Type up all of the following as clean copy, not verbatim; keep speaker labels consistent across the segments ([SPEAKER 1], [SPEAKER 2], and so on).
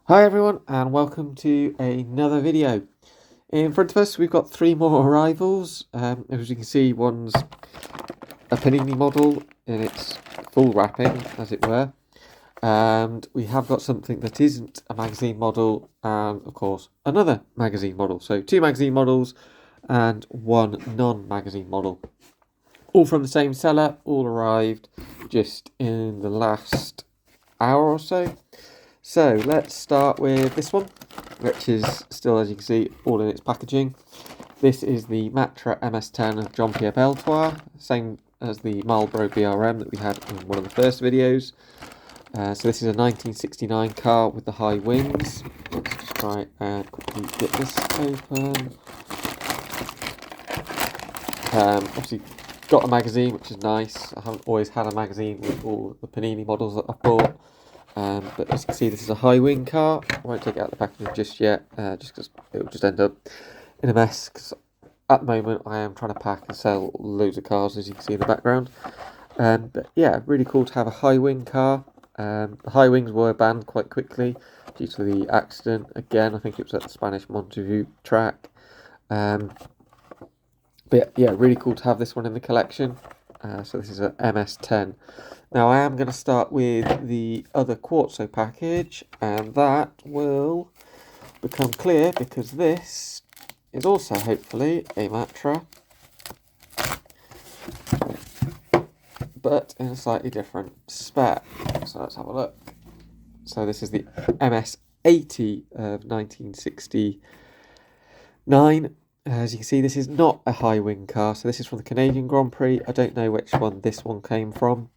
[SPEAKER 1] Hi everyone and welcome to another video. In front of us we've got three more arrivals. As you can see, one's a Panini model in its full wrapping, as it were. And we have got something that isn't a magazine model and of course another magazine model. So two magazine models and one non-magazine model. All from the same seller, all arrived just in the last hour or so. So let's start with this one, which is still, as you can see, all in its packaging. This is the Matra MS10 of Jean-Pierre Beltois, same as the Marlboro BRM that we had in one of the first videos. So this is a 1969 car with the high wings. Let's just try and quickly get this open. Obviously got a magazine, which is nice. I haven't always had a magazine with all the Panini models that I've bought. But as you can see, this is a high wing car. I won't take it out of the packaging just yet, just because it will just end up in a mess. Because at the moment, I am trying to pack and sell loads of cars, as you can see in the background. But yeah, really cool to have a high wing car. The high wings were banned quite quickly due to the accident. Again, I think it was at the Spanish Montjuic track. But yeah, really cool to have this one in the collection. So this is a MS10. Now I am going to start with the other Quartzo package, and that will become clear because this is also hopefully a Matra, but in a slightly different spec. So let's have a look. So this is the MS80 of 1969. As you can see, this is not a high wing car, so this is from the Canadian Grand Prix. I don't know which one this one came from.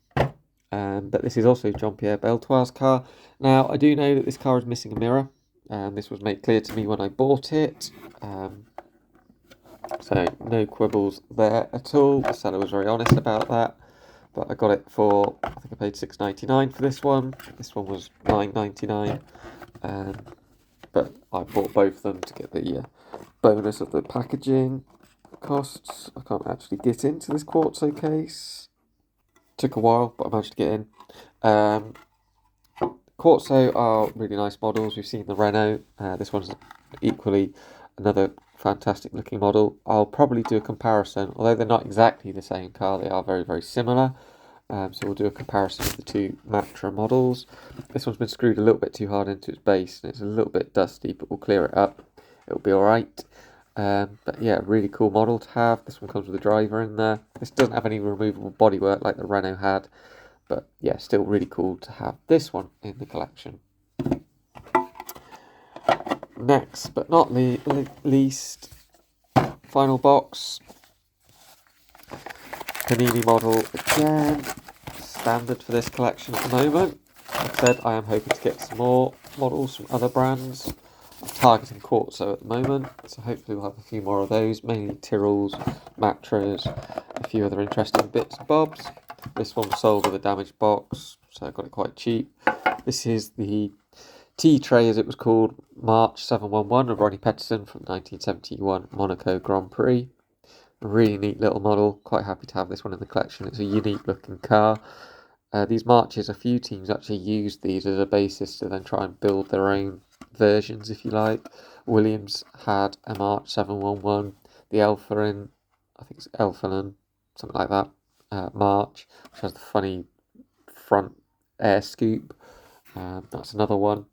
[SPEAKER 1] But this is also Jean-Pierre Beltois' car. Now, I do know that this car is missing a mirror. This was made clear to me when I bought it. So, no quibbles there at all. The seller was very honest about that. But I got it for, I think I paid $6.99 for this one. This one was $9.99. But I bought both of them to get the bonus of the packaging costs. I can't actually get into this Quartzo case. Took a while, but I managed to get in. Quartzo are really nice models. We've seen the Renault. This one's equally another fantastic looking model. I'll probably do a comparison. Although they're not exactly the same car, they are very, very similar. So we'll do a comparison of the two Matra models. This one's been screwed a little bit too hard into its base, and it's a little bit dusty, but we'll clear it up. It'll be alright. But yeah, really cool model to have. This one comes with a driver in there. This doesn't have any removable bodywork like the Renault had. But yeah, still really cool to have this one in the collection. Next, but not least, final box. Panini model again. Standard for this collection at the moment. Like I said, I am hoping to get some more models from other brands. I'm targeting Quartzo at the moment, so hopefully we'll have a few more of those, mainly Tyrrells, Matras, a few other interesting bits and bobs. This one was sold with a damaged box, so I got it quite cheap. This is the T-Tray, as it was called, March 711 of Ronnie Peterson from 1971 Monaco Grand Prix. A really neat little model, quite happy to have this one in the collection. It's a unique looking car. These Marches, a few teams actually used these as a basis to then try and build their own versions, if you like. Williams had a March 711, the Elflin, I think it's Elflin, something like that, March, which has the funny front air scoop. That's another one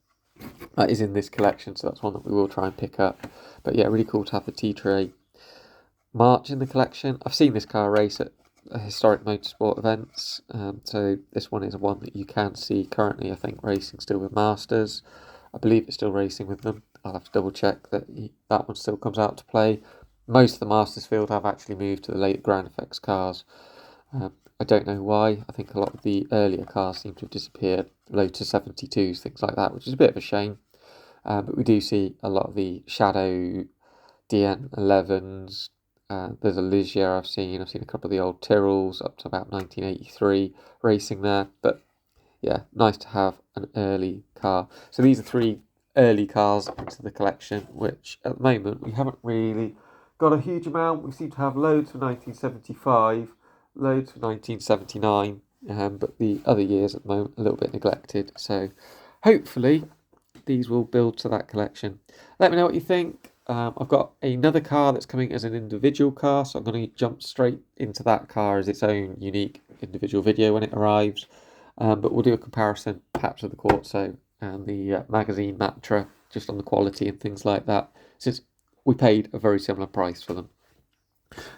[SPEAKER 1] that is in this collection, so that's one that we will try and pick up. But yeah, really cool to have the T-Tray March in the collection. I've seen this car race at historic motorsport events, so this one is one that you can see currently, I think, racing still with Masters. I believe it's still racing with them. I'll have to double check that that one still comes out to play. Most of the Masters field have actually moved to the late Grand Effects cars. I don't know why. I think a lot of the earlier cars seem to have disappeared. Lotus 72s, things like that, which is a bit of a shame. But we do see a lot of the Shadow DN11s. There's a Ligier I've seen a couple of the old Tyrrells up to about 1983 racing there. But yeah, nice to have an early car. So these are three early cars into the collection, which at the moment we haven't really got a huge amount. We seem to have loads for 1975, loads for 1979, but the other years at the moment a little bit neglected. So hopefully these will build to that collection. Let me know what you think. I've got another car that's coming as an individual car, so I'm going to jump straight into that car as its own unique individual video when it arrives. But we'll do a comparison perhaps of the Quartzo and the magazine Matra, just on the quality and things like that, since we paid a very similar price for them.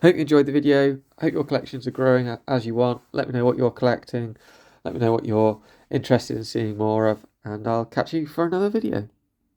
[SPEAKER 1] Hope you enjoyed the video. Hope your collections are growing as you want. Let me know what you're collecting. Let me know what you're interested in seeing more of, and I'll catch you for another video.